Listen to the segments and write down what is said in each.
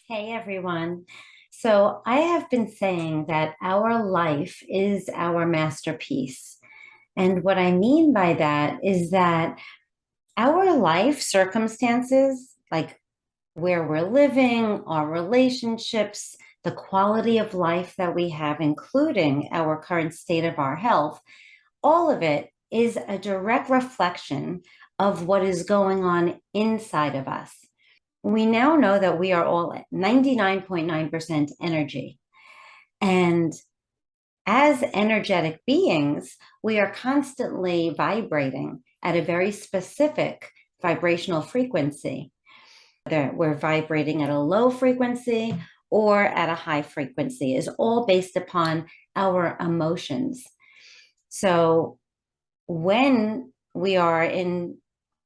Hey everyone. So I have been saying that our life is our masterpiece. And what I mean by that is that our life circumstances, like where we're living, our relationships, the quality of life that we have, including our current state of our health, all of it is a direct reflection of what is going on inside of us. We now know that we are all at 99.9% energy. And as energetic beings, we are constantly vibrating at a very specific vibrational frequency. Whether we're vibrating at a low frequency or at a high frequency is all based upon our emotions. So when we are in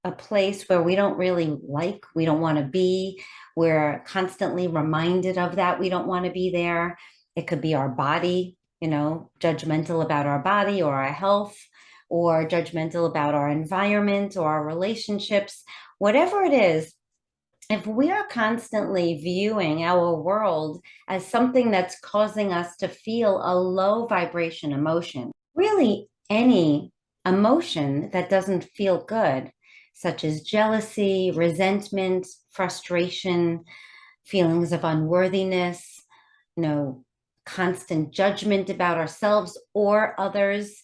a place where we don't really like, we don't want to be, we're constantly reminded of that, we don't want to be there. It could be our body, judgmental about our body or our health, or judgmental about our environment or our relationships, whatever it is. If we are constantly viewing our world as something that's causing us to feel a low vibration emotion, really any emotion that doesn't feel good, such as jealousy, resentment, frustration, feelings of unworthiness, you know, constant judgment about ourselves or others,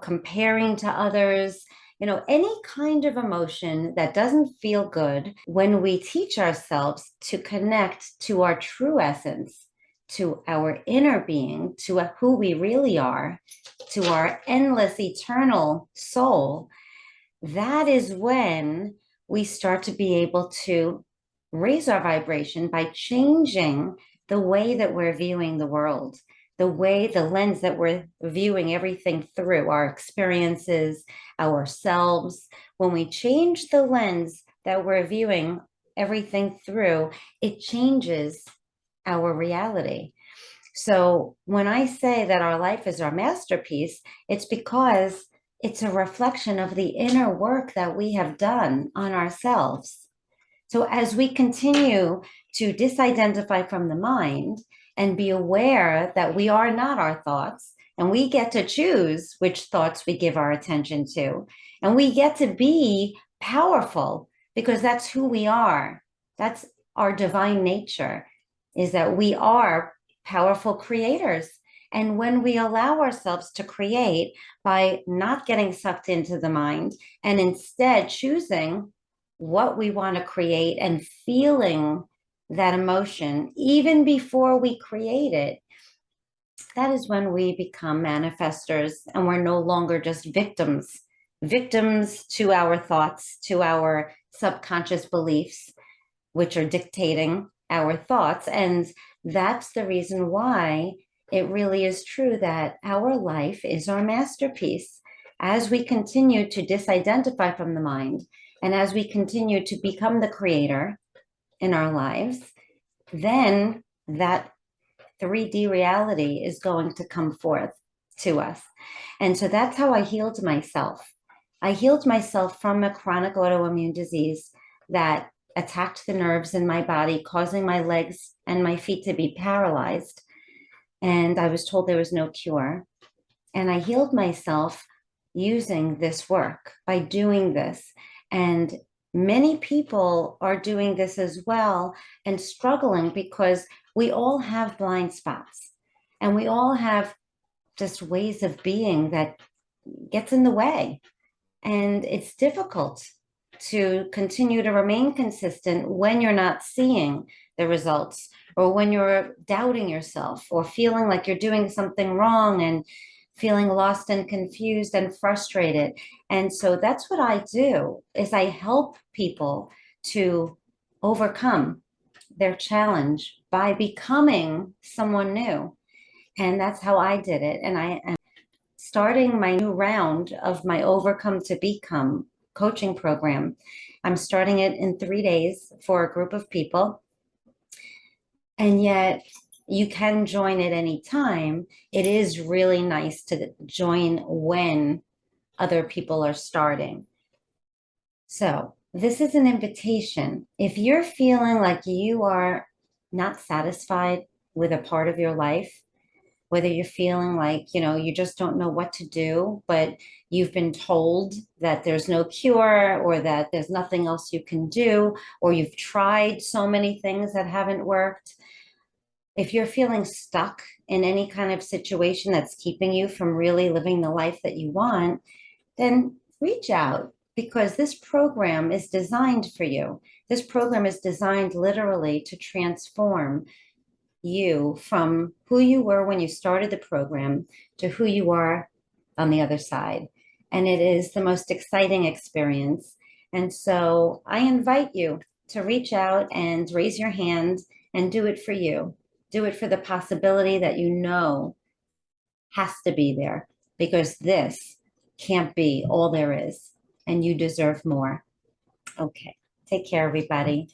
comparing to others, any kind of emotion that doesn't feel good. When we teach ourselves to connect to our true essence, to our inner being, to who we really are, to our endless eternal soul, that is when we start to be able to raise our vibration by changing the way that we're viewing the world, the lens that we're viewing everything through, our experiences, ourselves. When we change the lens that we're viewing everything through, it changes our reality. So when I say that our life is our masterpiece, it's because it's a reflection of the inner work that we have done on ourselves. So as we continue to disidentify from the mind and be aware that we are not our thoughts, and we get to choose which thoughts we give our attention to, and we get to be powerful because that's who we are. That's our divine nature, is that we are powerful creators. And when we allow ourselves to create by not getting sucked into the mind and instead choosing what we want to create and feeling that emotion even before we create it, that is when we become manifestors and we're no longer just victims to our thoughts, to our subconscious beliefs, which are dictating our thoughts. And that's the reason why it really is true that our life is our masterpiece. As we continue to disidentify from the mind, and as we continue to become the creator in our lives, then that 3D reality is going to come forth to us. And so that's how I healed myself. I healed myself from a chronic autoimmune disease that attacked the nerves in my body, causing my legs and my feet to be paralyzed. And I was told there was no cure. And I healed myself using this work by doing this. And many people are doing this as well and struggling because we all have blind spots and we all have just ways of being that gets in the way. And it's difficult to continue to remain consistent when you're not seeing the results, or when you're doubting yourself or feeling like you're doing something wrong and feeling lost and confused and frustrated. And so that's what I do, is I help people to overcome their challenge by becoming someone new. And that's how I did it. And I am starting my new round of my Overcome to Become coaching program. I'm starting it in 3 days for a group of people. And yet you can join at any time. It is really nice to join when other people are starting. So this is an invitation. If you're feeling like you are not satisfied with a part of your life, whether you're feeling like, you just don't know what to do, but you've been told that there's no cure or that there's nothing else you can do, or you've tried so many things that haven't worked. If you're feeling stuck in any kind of situation that's keeping you from really living the life that you want, then reach out because this program is designed for you. This program is designed literally to transform you from who you were when you started the program to who you are on the other side. And it is the most exciting experience. And so I invite you to reach out and raise your hand and do it for you. Do it for the possibility that you know has to be there because this can't be all there is and you deserve more. Okay. Take care, everybody.